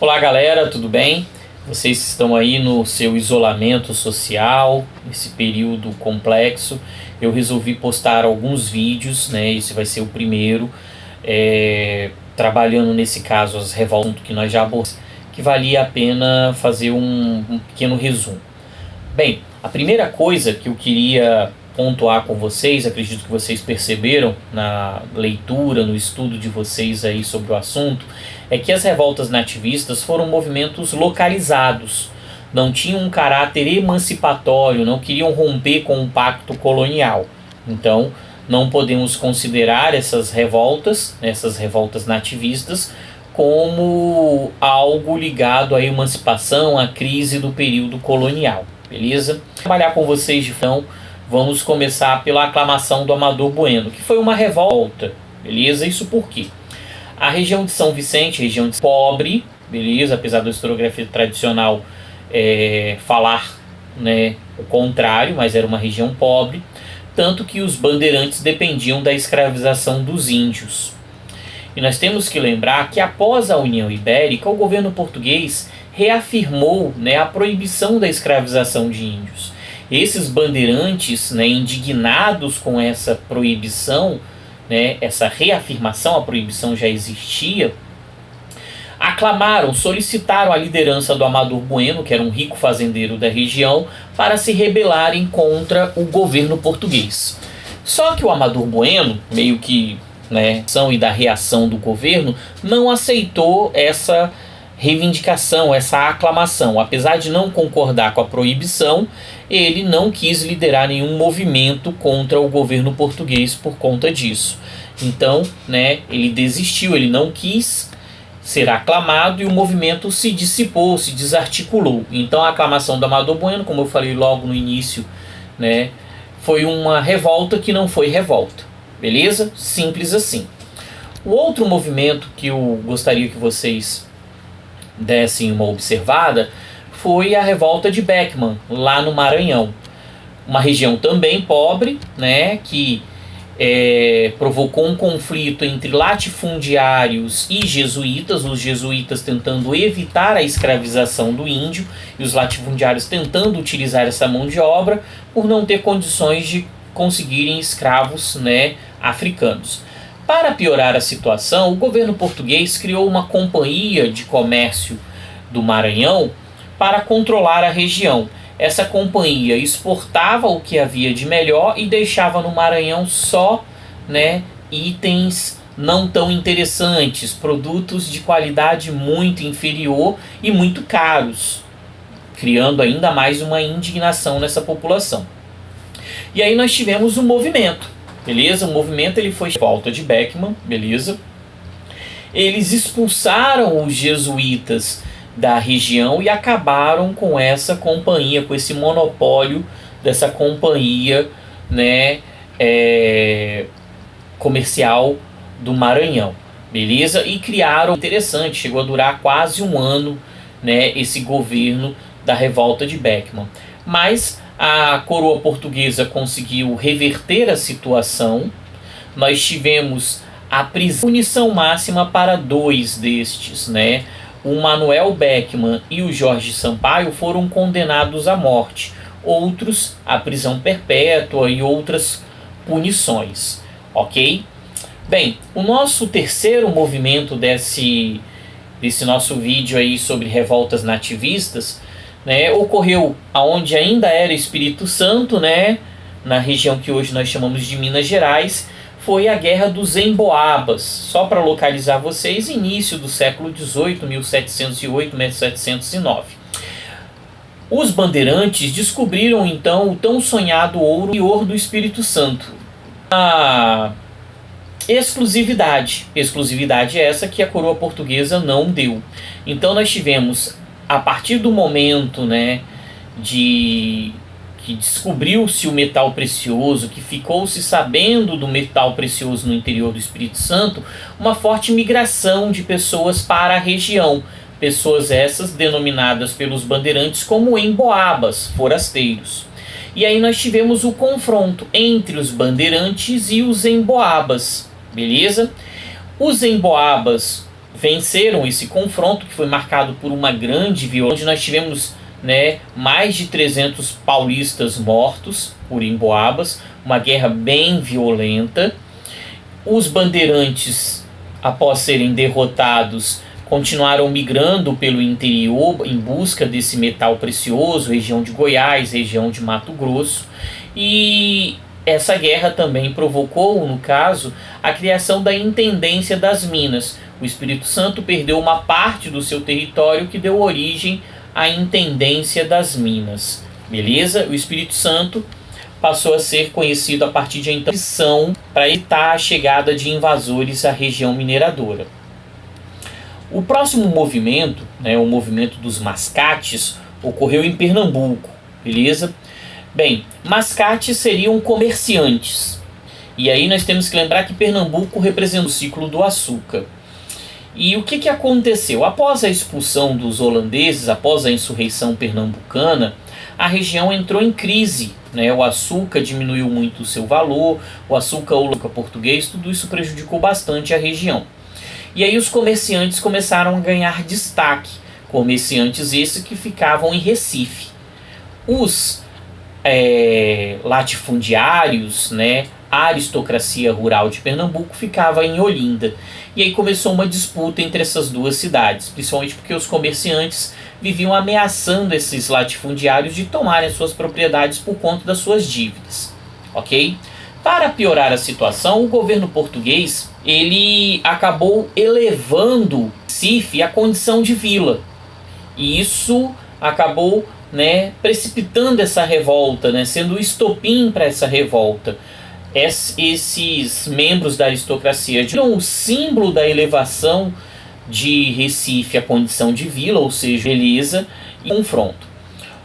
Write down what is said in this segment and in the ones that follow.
Olá galera, tudo bem? Vocês estão aí no seu isolamento social, nesse período complexo. Eu resolvi postar alguns vídeos, né? Esse vai ser o primeiro, trabalhando nesse caso as revoltas que nós já abordamos, que valia a pena fazer um pequeno resumo. Bem, a primeira coisa que eu queria pontuar com vocês, acredito que vocês perceberam na leitura, no estudo de vocês aí sobre o assunto, é que as revoltas nativistas foram movimentos localizados, não tinham um caráter emancipatório, não queriam romper com o pacto colonial. Então, não podemos considerar essas revoltas nativistas, como algo ligado à emancipação, à crise do período colonial, beleza? Vou trabalhar com vocês então. Vamos começar pela aclamação do Amador Bueno, que foi uma revolta, beleza? Isso por quê? A região de São Vicente, região de pobre, beleza? Apesar da historiografia tradicional falar, né, o contrário, mas era uma região pobre, tanto que os bandeirantes dependiam da escravização dos índios. E nós temos que lembrar que após a União Ibérica, o governo português reafirmou, né, a proibição da escravização de índios. Esses bandeirantes, né, indignados com essa proibição, né, essa reafirmação, a proibição já existia, aclamaram, solicitaram a liderança do Amador Bueno, que era um rico fazendeiro da região, para se rebelarem contra o governo português. Só que o Amador Bueno, meio que, né, e da reação do governo, não aceitou essa reivindicação, essa aclamação. Apesar de não concordar com a proibição, ele não quis liderar nenhum movimento contra o governo português por conta disso. Então, né, ele desistiu, ele não quis ser aclamado e o movimento se dissipou, se desarticulou. Então a aclamação do Amador Bueno, como eu falei logo no início, né, foi uma revolta que não foi revolta. Beleza? Simples assim. O outro movimento que eu gostaria que vocês dessem uma observada foi a revolta de Beckman, lá no Maranhão. Uma região também pobre, né, que provocou um conflito entre latifundiários e jesuítas, os jesuítas tentando evitar a escravização do índio e os latifundiários tentando utilizar essa mão de obra por não ter condições de conseguirem escravos, né, africanos. Para piorar a situação, o governo português criou uma companhia de comércio do Maranhão para controlar a região. Essa companhia exportava o que havia de melhor e deixava no Maranhão só, né, itens não tão interessantes, produtos de qualidade muito inferior e muito caros, criando ainda mais uma indignação nessa população. E aí nós tivemos um movimento. Beleza? O movimento ele foi volta de Beckman, beleza? Eles expulsaram os jesuítas da região e acabaram com essa companhia, com esse monopólio dessa companhia, né, comercial do Maranhão, beleza? E criaram, interessante, chegou a durar quase um ano, né, esse governo da revolta de Beckman. Mas a coroa portuguesa conseguiu reverter a situação. Nós tivemos a punição máxima para dois destes, né? O Manuel Beckman e o Jorge Sampaio foram condenados à morte. Outros, à prisão perpétua e outras punições, ok? Bem, o nosso terceiro movimento desse nosso vídeo aí sobre revoltas nativistas, né, ocorreu aonde ainda era Espírito Santo, né, na região que hoje nós chamamos de Minas Gerais, foi a Guerra dos Emboabas. Só para localizar vocês, início do século XVIII, 1708, 1709. Os bandeirantes descobriram então o tão sonhado ouro do Espírito Santo. A exclusividade essa que a coroa portuguesa não deu. Então nós tivemos, a partir do momento, né, que descobriu-se o metal precioso, que ficou-se sabendo do metal precioso no interior do Espírito Santo, uma forte migração de pessoas para a região. Pessoas essas denominadas pelos bandeirantes como emboabas, forasteiros. E aí nós tivemos o confronto entre os bandeirantes e os emboabas, beleza? Os emboabas venceram esse confronto, que foi marcado por uma grande violência, onde nós tivemos, né, mais de 300 paulistas mortos por Emboabas, uma guerra bem violenta. Os bandeirantes, após serem derrotados, continuaram migrando pelo interior em busca desse metal precioso, região de Goiás, região de Mato Grosso, e essa guerra também provocou, no caso, a criação da Intendência das Minas. O Espírito Santo perdeu uma parte do seu território, que deu origem à Intendência das Minas. Beleza? O Espírito Santo passou a ser conhecido a partir de então para evitar a chegada de invasores à região mineradora. O próximo movimento, né, o movimento dos mascates, ocorreu em Pernambuco. Beleza? Bem, mascates seriam comerciantes. E aí nós temos que lembrar que Pernambuco representa o ciclo do açúcar. E o que aconteceu? Após a expulsão dos holandeses, após a insurreição pernambucana, a região entrou em crise, né? O açúcar diminuiu muito o seu valor, o açúcar português, tudo isso prejudicou bastante a região. E aí os comerciantes começaram a ganhar destaque, comerciantes esses que ficavam em Recife. Os latifundiários, né, a aristocracia rural de Pernambuco ficava em Olinda. E aí começou uma disputa entre essas duas cidades, principalmente porque os comerciantes viviam ameaçando esses latifundiários de tomarem suas propriedades por conta das suas dívidas. Ok? Para piorar a situação, o governo português ele acabou elevando Recife à condição de vila. E isso acabou, né, precipitando essa revolta, né, sendo o estopim para essa revolta. Esses membros da aristocracia tiram o símbolo da elevação de Recife à condição de vila, ou seja, beleza, e confronto.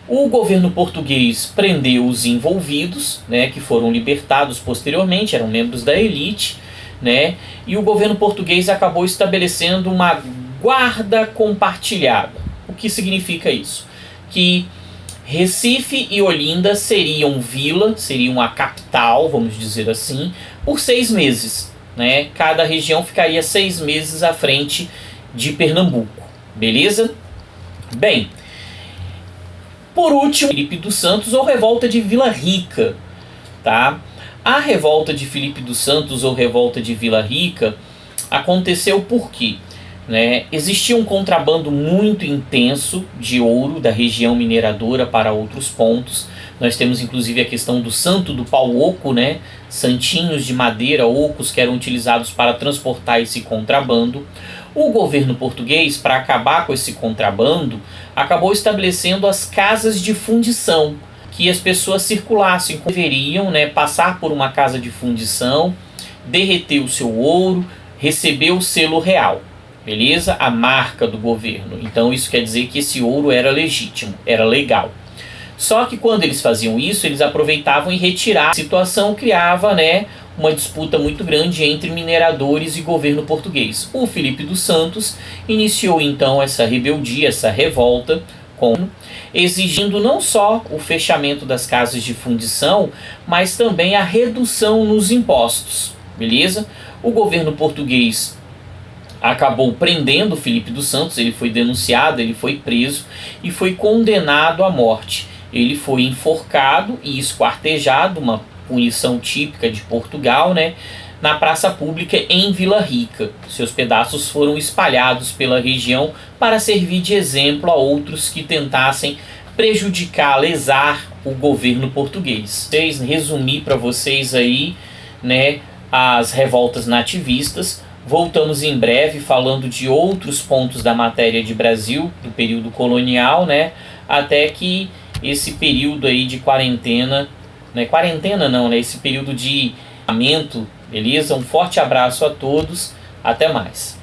O governo português prendeu os envolvidos, né, que foram libertados posteriormente, eram membros da elite, né, e o governo português acabou estabelecendo uma guarda compartilhada. O que significa isso? Que Recife e Olinda seriam vila, seriam a capital, vamos dizer assim, por 6 meses. Né? Cada região ficaria 6 meses à frente de Pernambuco. Beleza? Bem, por último, Filipe dos Santos ou Revolta de Vila Rica. Tá? A Revolta de Filipe dos Santos ou Revolta de Vila Rica aconteceu por quê? Né? Existia um contrabando muito intenso de ouro da região mineradora para outros pontos. Nós temos inclusive a questão do santo do pau oco, né? Santinhos de madeira, ocos que eram utilizados para transportar esse contrabando. O governo português, para acabar com esse contrabando, acabou estabelecendo as casas de fundição, que as pessoas circulassem, deveriam, né, passar por uma casa de fundição, derreter o seu ouro, receber o selo real. Beleza? A marca do governo. Então isso quer dizer que esse ouro era legítimo, era legal. Só que quando eles faziam isso, eles aproveitavam e retiravam. A situação criava, né, uma disputa muito grande entre mineradores e governo português. O Filipe dos Santos iniciou então essa rebeldia, essa revolta, exigindo não só o fechamento das casas de fundição, mas também a redução nos impostos. Beleza? O governo português acabou prendendo Filipe dos Santos, ele foi denunciado, ele foi preso e foi condenado à morte. Ele foi enforcado e esquartejado, uma punição típica de Portugal, né, na praça pública em Vila Rica. Seus pedaços foram espalhados pela região para servir de exemplo a outros que tentassem prejudicar, lesar o governo português. Resumir para vocês aí, né, as revoltas nativistas. Voltamos em breve falando de outros pontos da matéria de Brasil, do período colonial, né? Até que esse período aí de quarentena, né? Quarentena não, né? Esse período de isolamento, beleza? Um forte abraço a todos, até mais.